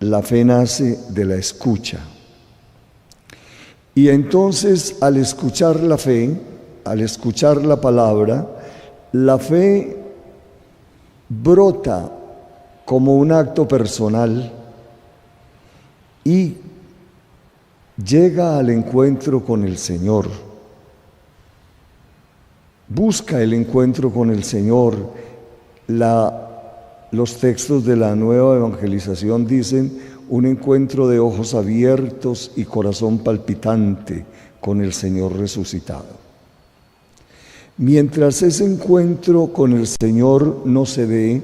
La fe nace de la escucha. Y entonces al escuchar la fe, al escuchar la palabra, la fe brota como un acto personal y llega al encuentro con el Señor. Busca el encuentro con el Señor. Los textos de la nueva evangelización dicen un encuentro de ojos abiertos y corazón palpitante con el Señor resucitado. Mientras ese encuentro con el Señor no se dé,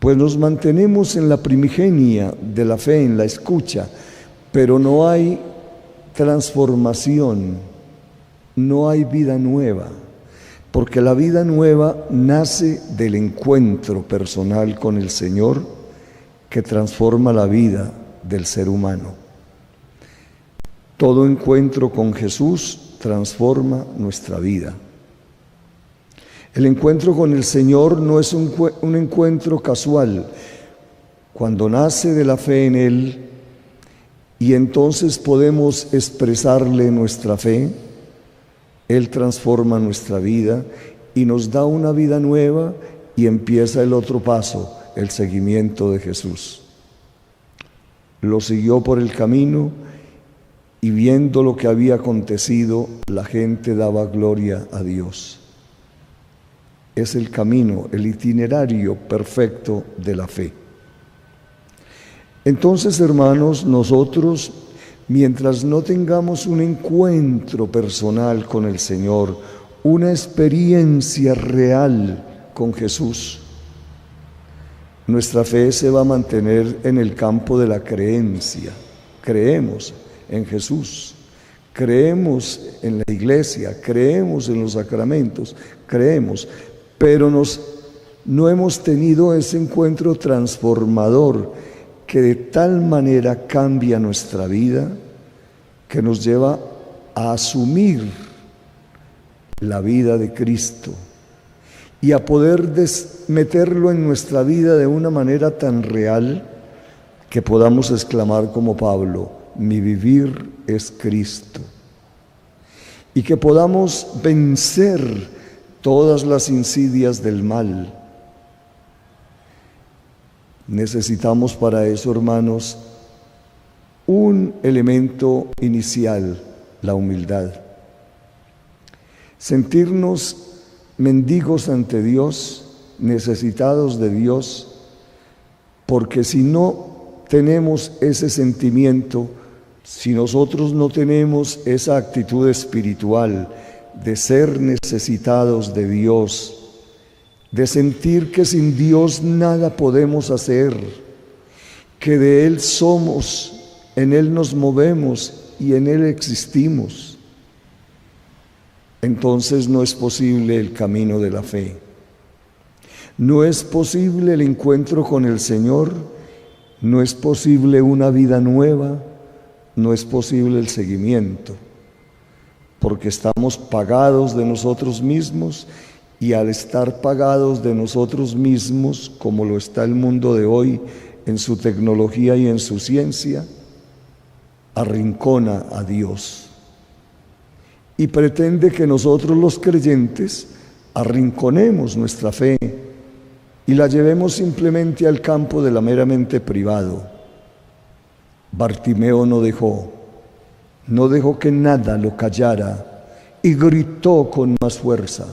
pues nos mantenemos en la primigenia de la fe, en la escucha, pero no hay transformación, no hay vida nueva, porque la vida nueva nace del encuentro personal con el Señor que transforma la vida del ser humano. Todo encuentro con Jesús transforma nuestra vida. El encuentro con el Señor no es un encuentro casual. Cuando nace de la fe en Él y entonces podemos expresarle nuestra fe, Él transforma nuestra vida y nos da una vida nueva y empieza el otro paso, el seguimiento de Jesús. Lo siguió por el camino y viendo lo que había acontecido, la gente daba gloria a Dios. Es el camino, el itinerario perfecto de la fe. Entonces, hermanos, nosotros, mientras no tengamos un encuentro personal con el Señor, una experiencia real con Jesús, nuestra fe se va a mantener en el campo de la creencia. Creemos en Jesús, creemos en la iglesia, creemos en los sacramentos, creemos, pero no hemos tenido ese encuentro transformador que de tal manera cambia nuestra vida que nos lleva a asumir la vida de Cristo y a poder meterlo en nuestra vida de una manera tan real que podamos exclamar como Pablo: mi vivir es Cristo. Y que podamos vencer todas las insidias del mal. Necesitamos para eso, hermanos, un elemento inicial, la humildad. Sentirnos mendigos ante Dios, necesitados de Dios, porque si no tenemos ese sentimiento, si nosotros no tenemos esa actitud espiritual de ser necesitados de Dios, de sentir que sin Dios nada podemos hacer, que de Él somos, en Él nos movemos y en Él existimos, entonces no es posible el camino de la fe. No es posible el encuentro con el Señor, no es posible una vida nueva, no es posible el seguimiento, porque estamos pagados de nosotros mismos, y al estar pagados de nosotros mismos, como lo está el mundo de hoy en su tecnología y en su ciencia, arrincona a Dios y pretende que nosotros los creyentes arrinconemos nuestra fe y la llevemos simplemente al campo de la meramente privado. Bartimeo no dejó que nada lo callara y gritó con más fuerza.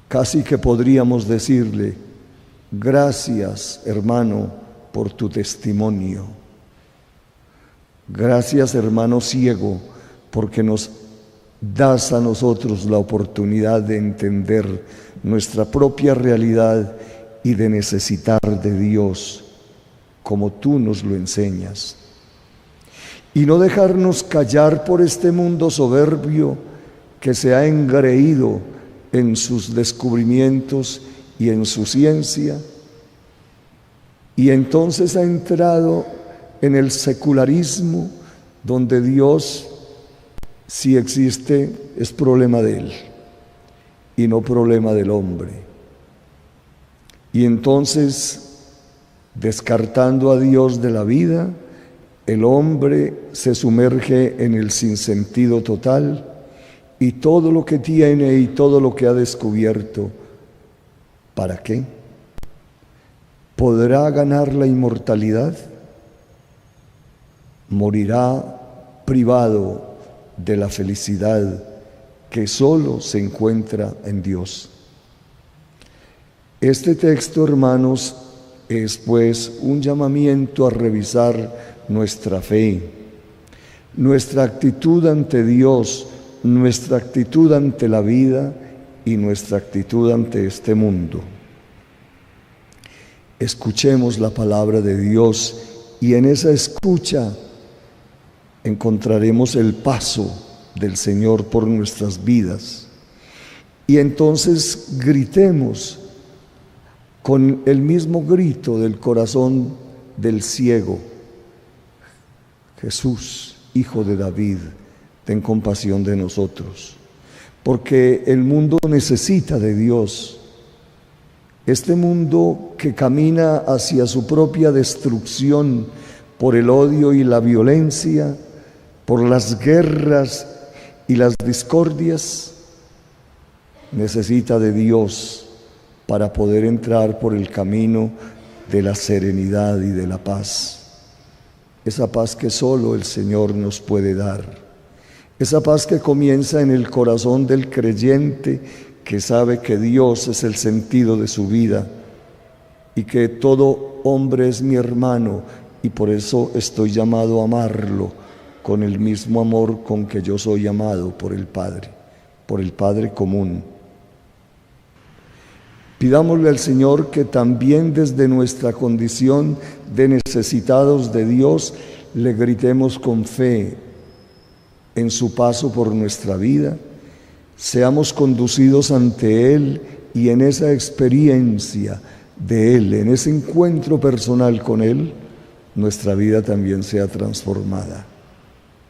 Casi que podríamos decirle: gracias, hermano, por tu testimonio. Gracias, hermano ciego, porque nos das a nosotros la oportunidad de entender nuestra propia realidad y de necesitar de Dios, como tú nos lo enseñas. Y no dejarnos callar por este mundo soberbio que se ha engreído en sus descubrimientos y en su ciencia, y entonces ha entrado en el secularismo, donde Dios, si existe, es problema de Él y no problema del hombre. Y entonces Descartando a Dios de la vida, el hombre se sumerge en el sinsentido total y todo lo que tiene y todo lo que ha descubierto, ¿para qué? ¿Podrá ganar la inmortalidad? Morirá privado de la felicidad que solo se encuentra en Dios. Este texto, hermanos, es pues un llamamiento a revisar nuestra fe, nuestra actitud ante Dios, nuestra actitud ante la vida y nuestra actitud ante este mundo. Escuchemos la palabra de Dios y en esa escucha encontraremos el paso del Señor por nuestras vidas. Y entonces gritemos con el mismo grito del corazón del ciego: Jesús, Hijo de David, ten compasión de nosotros. Porque el mundo necesita de Dios. Este mundo que camina hacia su propia destrucción por el odio y la violencia, por las guerras y las discordias, necesita de Dios para poder entrar por el camino de la serenidad y de la paz. Esa paz que solo el Señor nos puede dar. Esa paz que comienza en el corazón del creyente que sabe que Dios es el sentido de su vida y que todo hombre es mi hermano y por eso estoy llamado a amarlo con el mismo amor con que yo soy amado por el Padre común. Pidámosle al Señor que también desde nuestra condición de necesitados de Dios le gritemos con fe en su paso por nuestra vida, seamos conducidos ante Él y en esa experiencia de Él, en ese encuentro personal con Él, nuestra vida también sea transformada.